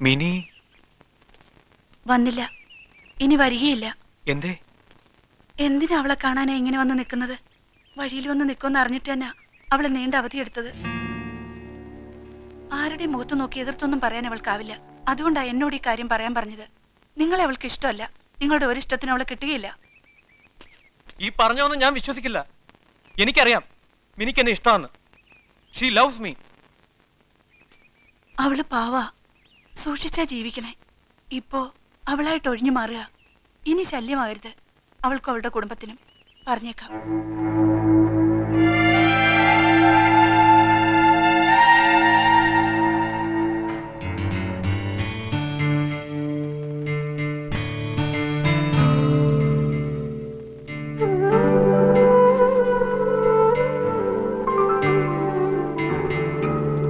Mini വന്നില്ല, ഇനി വരികയില്ല. എന്തേ? എന്തിനാ അവളെ കാണാനാ ഇങ്ങനെ വന്ന് നിൽക്കുന്നത്? വഴിയിൽ വന്ന് നിൽക്കുമെന്ന് അറിഞ്ഞിട്ട് തന്നെ അവളെ നീണ്ട അവധിയെടുത്തത്. ആരുടെയും മുഖത്ത് നോക്കി എതിർത്തൊന്നും പറയാൻ അവൾക്കാവില്ല. അതുകൊണ്ടാ എന്നോട് ഈ കാര്യം പറയാൻ പറഞ്ഞത്. നിങ്ങളെ അവൾക്ക് ഇഷ്ടമല്ല. നിങ്ങളുടെ ഒരു ഇഷ്ടത്തിന് അവളെ കിട്ടുകയില്ല. ഈ പറഞ്ഞൊന്നും ഞാൻ വിശ്വസിക്കില്ല. എനിക്കറിയാം മിനിക്ക് എന്നെ ഇഷ്ടമാണ്. She loves me. അവള് പാവാ, സൂക്ഷിച്ചാ ജീവിക്കണേ. ഇപ്പോ അവളായിട്ട് ഒഴിഞ്ഞു മാറുക. ഇനി ശല്യമാകരുത് അവൾക്കും അവളുടെ കുടുംബത്തിനും. പറഞ്ഞേക്കാം.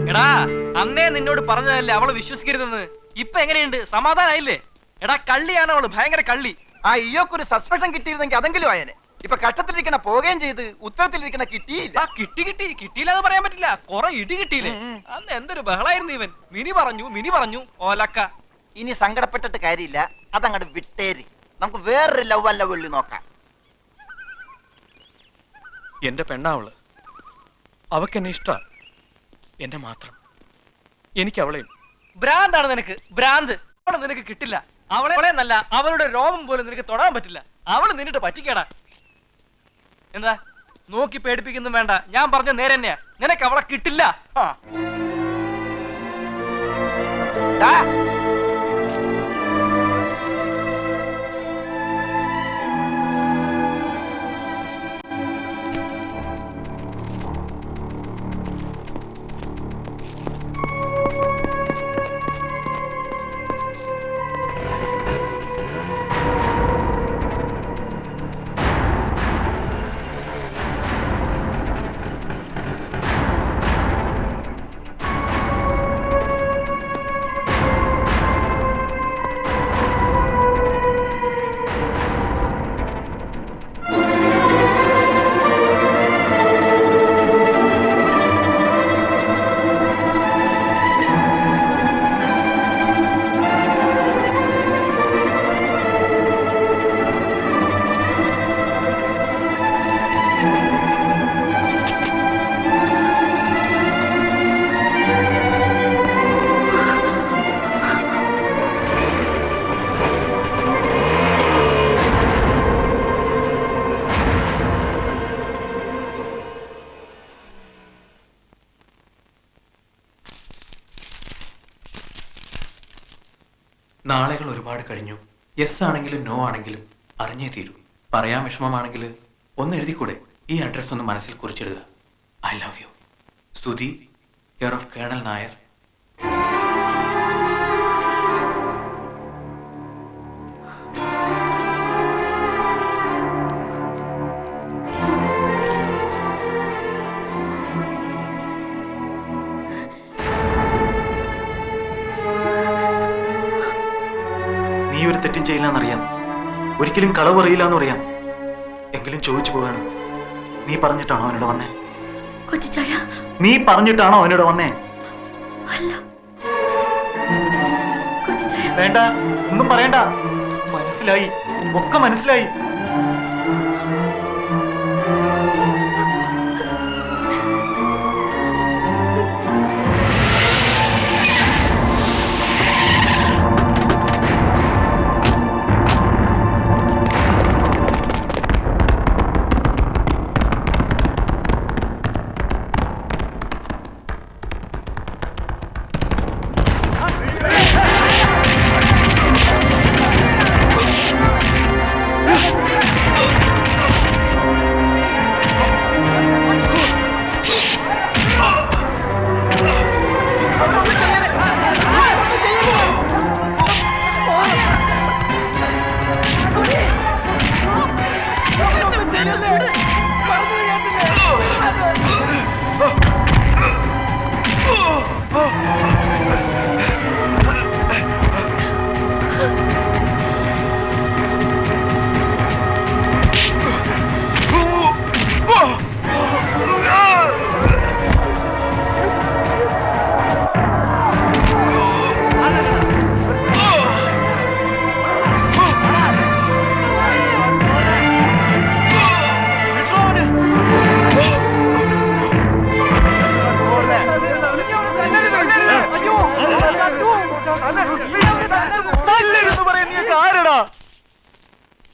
എടാ, അന്നേ നിന്നോട് പറഞ്ഞതല്ലേ അവള് വിശ്വസിക്കരുതെന്ന്. ഇപ്പൊ എങ്ങനെയുണ്ട്? സമാധാനായില്ലേ? എടാ, കള്ളിയാണ് അവള്, ഭയങ്കര കള്ളി. ആ ഇയോക്കൊരു സസ്പെൻഷൻ കിട്ടിയിരുന്നെങ്കിൽ അതെങ്കിലും ആയനെ. ഇപ്പൊ കട്ടത്തിലിരിക്കണ പോവുകയും ചെയ്ത് ഉത്തരത്തിലിരിക്കണ കിട്ടിയില്ല. കിട്ടിയില്ലെന്ന് പറയാൻ പറ്റില്ല. കൊറേ ഇടി കിട്ടിയില്ലേ? അന്ന് എന്തൊരു ബഹളായിരുന്നു ഇവൻ. മിനി പറഞ്ഞു ഓലക്ക. ഇനി സങ്കടപ്പെട്ടിട്ട് കാര്യമില്ല, അതങ്ങോട്ട് വിട്ടേരി. നമുക്ക് വേറൊരു ലവ് അല്ല വെള്ളി നോക്കാം. എന്റെ പെണ്ണാവള്, അവക്കെന്നെ ഇഷ്ട. എന്നെ മാത്രം. എനിക്ക് അവളെയും. ഭ്രാന്താണ് നിനക്ക്, ഭ്രാന്ത്. അവളെ നിനക്ക് കിട്ടില്ല. അവളെ നല്ല അവളുടെ രോമം പോലും നിനക്ക് തൊടാൻ പറ്റില്ല. അവള് നിന്നിട്ട് പറ്റിക്കേടാ. എന്താ നോക്കി പേടിപ്പിക്കുന്നു വേണ്ട. ഞാൻ പറഞ്ഞ നേരെ തന്നെയാ. നിനക്ക് അവളെ കിട്ടില്ല. നാളുകൾ ഒരുപാട് കഴിഞ്ഞു. യെസ് ആണെങ്കിലും നോ ആണെങ്കിലും അറിഞ്ഞേ തീരൂ. പറയാൻ വിഷമമാണെങ്കിൽ ഒന്ന് എഴുതിക്കൂടെ? ഈ അഡ്രസ് ഒന്ന് മനസ്സിൽ കുറിച്ചിടുക. ഐ ലവ് യു, സ്തുതി, കെയർ ഓഫ് കേണൽ നായർ. നീ ഒരു തെറ്റും ചെയ്യില്ലെന്നറിയാം. ഒരിക്കലും കളവ് അറിയില്ല എന്ന് പറയാം. എങ്കിലും ചോദിച്ചു പോവാണ്. നീ പറഞ്ഞിട്ടാണോ അവനോട് വന്നേ? നീ പറഞ്ഞിട്ടാണോ അവനോട് വന്നേ? വേണ്ട, ഒന്നും പറയണ്ട. മനസ്സിലായി, ഒക്കെ മനസ്സിലായി.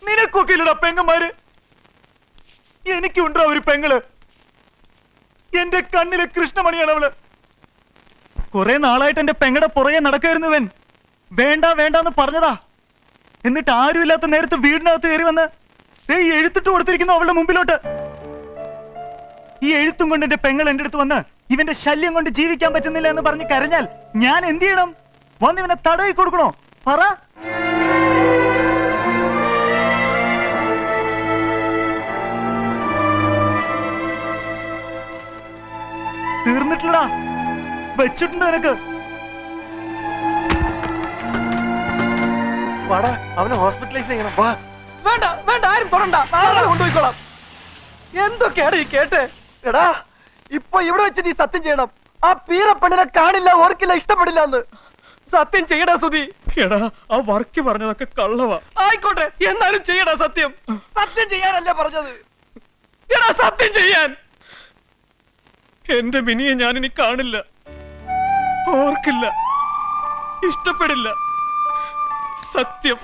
നിനക്കൊക്കെ ഇല്ലടാ പെങ്ങന്മാര്. എനിക്കുണ്ടോ ഒരു പെങ്ങള്? എന്റെ കണ്ണിലെ കൃഷ്ണമണിയാണ് അവള്. കുറെ നാളായിട്ട് എന്റെ പെങ്ങടെ പുറകെ നടക്കായിരുന്നുവൻ. വേണ്ട വേണ്ടെന്ന് പറഞ്ഞതാ. എന്നിട്ട് ആരുമില്ലാത്ത നേരത്ത് വീടിനകത്ത് കയറി വന്ന് ഈ എഴുത്തിട്ട് കൊടുത്തിരിക്കുന്നു അവളുടെ മുമ്പിലോട്ട്. ഈ എഴുത്തും കൊണ്ട് എന്റെ പെങ്ങൾ എന്റെ അടുത്ത് വന്ന് ഇവന്റെ ശല്യം കൊണ്ട് ജീവിക്കാൻ പറ്റുന്നില്ല എന്ന് പറഞ്ഞ് കരഞ്ഞാൽ ഞാൻ എന്ത് ചെയ്യണം? വന്ന് ഇവനെ തടവി കൊടുക്കണോ? പറ. തീർന്നിട്ടില്ലടാ, വെച്ചിട്ടുണ്ട് നിനക്ക്. വാടാ, അവനെ ഹോസ്പിറ്റലൈസ് ചെയ്യണം. വാ. വേണ്ട വേണ്ട, ആരും തൊടണ്ട, നാളെ കൊണ്ടുപോയിക്കോളാം. എന്തൊക്കെയാണ് ഈ കേട്ടെ? എടാ, ഇപ്പൊ ഇവിടെ വെച്ച് നീ സത്യം ചെയ്യണം. ആ പീറപ്പെണ്ണിനെ കാണില്ല, ഓർക്കില്ല, ഇഷ്ടപ്പെടില്ല എന്ന്. സത്യം ചെയ്യടാ സുധി. എടാ, ആ വർക്കി പറഞ്ഞതൊക്കെ കള്ളവാ. ആയിക്കോട്ടെ, എന്നാലും ചെയ്യടാ സത്യം. സത്യം ചെയ്യാനല്ലേ പറഞ്ഞത്? എടാ, സത്യം ചെയ്യാൻ. എന്റെ മിനിയെ ഞാനിനി കാണില്ല, ഓർക്കില്ല, ഇഷ്ടപ്പെടില്ല. സത്യം.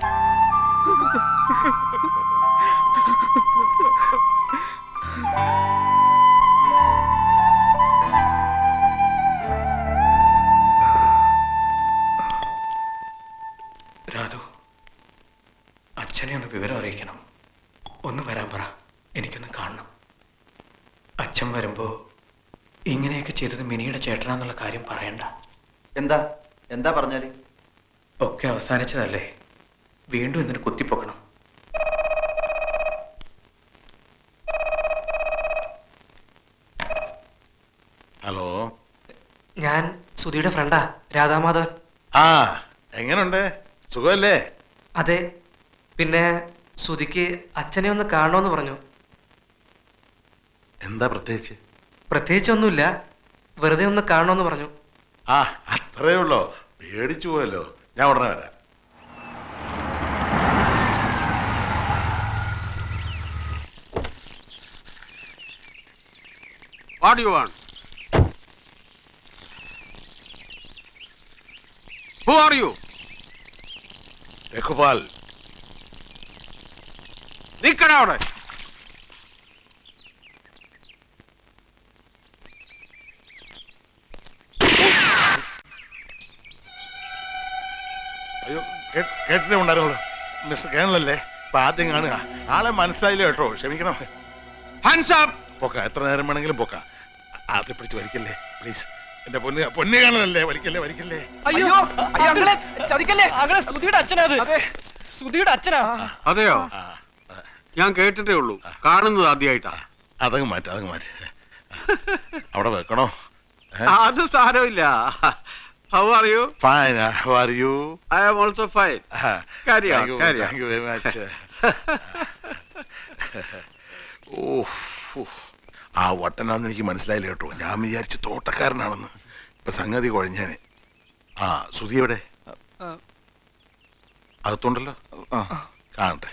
രാധു, അച്ഛനെ ഒന്ന് വിവരം അറിയിക്കണം. ഒന്ന് വരാൻ പറ, എനിക്കൊന്ന് കാണണം. അച്ഛൻ വരുമ്പോ ഇങ്ങനെയൊക്കെ ചെയ്തത് മിനിയുടെ ചേട്ടനാന്നുള്ള കാര്യം പറയണ്ട. എന്താ എന്താ പറഞ്ഞാല്? ഒക്കെ അവസാനിച്ചതല്ലേ, വീണ്ടും എന്തിനു കുത്തിപ്പൊക്കണം? ഹലോ, ഞാൻ സുധിയുടെ ഫ്രണ്ടാ, രാധാമാധവൻ. ആ എങ്ങനുണ്ട്? സുഖമല്ലേ? അതെ, പിന്നെ സുധിക്ക് അച്ഛനെ ഒന്ന് കാണണമെന്ന് പറഞ്ഞു. എന്താ പ്രത്യേകിച്ച്? പ്രത്യേകിച്ചൊന്നുമില്ല, വെറുതെ ഒന്ന് കാണണമെന്ന് പറഞ്ഞു. ആ അത്രേ ഉള്ളോ? പേടിച്ചു പോയല്ലോ. ഞാൻ ഉടനെ വരാം. What do you want? Who are you? Raghupal. നിക്കണ അവിടെ. അയ്യോ, കേട്ടിട്ടേ ഉണ്ടായിരുന്നുള്ളൂ. മിസ്റ്റർ കേണലല്ലേ? ഇപ്പൊ ആദ്യം കാണുക. ആളെ മനസ്സിലായില്ല കേട്ടോ, ക്ഷമിക്കണം. Hands up. പൊക്ക, എത്ര നേരം വേണമെങ്കിലും പൊക്ക. ആദ്യം പിടിച്ച് വലിക്കല്ലേ പ്ലീസ്. എന്റെ പൊന്നു കാണലല്ലേ, വലിക്കല്ലേ വലിക്കല്ലേ. അയ്യോ, അയ്യോ, അങ്ങളെ ചതിക്കല്ലേ. അങ്ങനെ സുധിയുടെ അച്ഛനാ അത്. അതെ. സുധിയുടെ അച്ഛനാ. അതെയോ? ആ, ഞാൻ കേട്ടിട്ടേ ഉള്ളൂ, കാണുന്നത് ആദ്യമായിട്ടാ. അതങ്ങ് മാറ്റി, അതങ്ങ് മാറ്റി. അവിടെ വെക്കണോ? അത് സാരമില്ല. How are you? Fine, how are you? I am also fine. Carry on, carry on. Thank you very much. ആ വട്ടനാന്ന് എനിക്ക് മനസ്സിലായില്ല കേട്ടോ. ഞാൻ വിചാരിച്ചു തോട്ടക്കാരനാണെന്ന്. ഇപ്പൊ സംഗതി കുഴഞ്ഞാന്. ആ സുധി എവിടെ? അകത്തുണ്ടല്ലോ, കാണട്ടെ.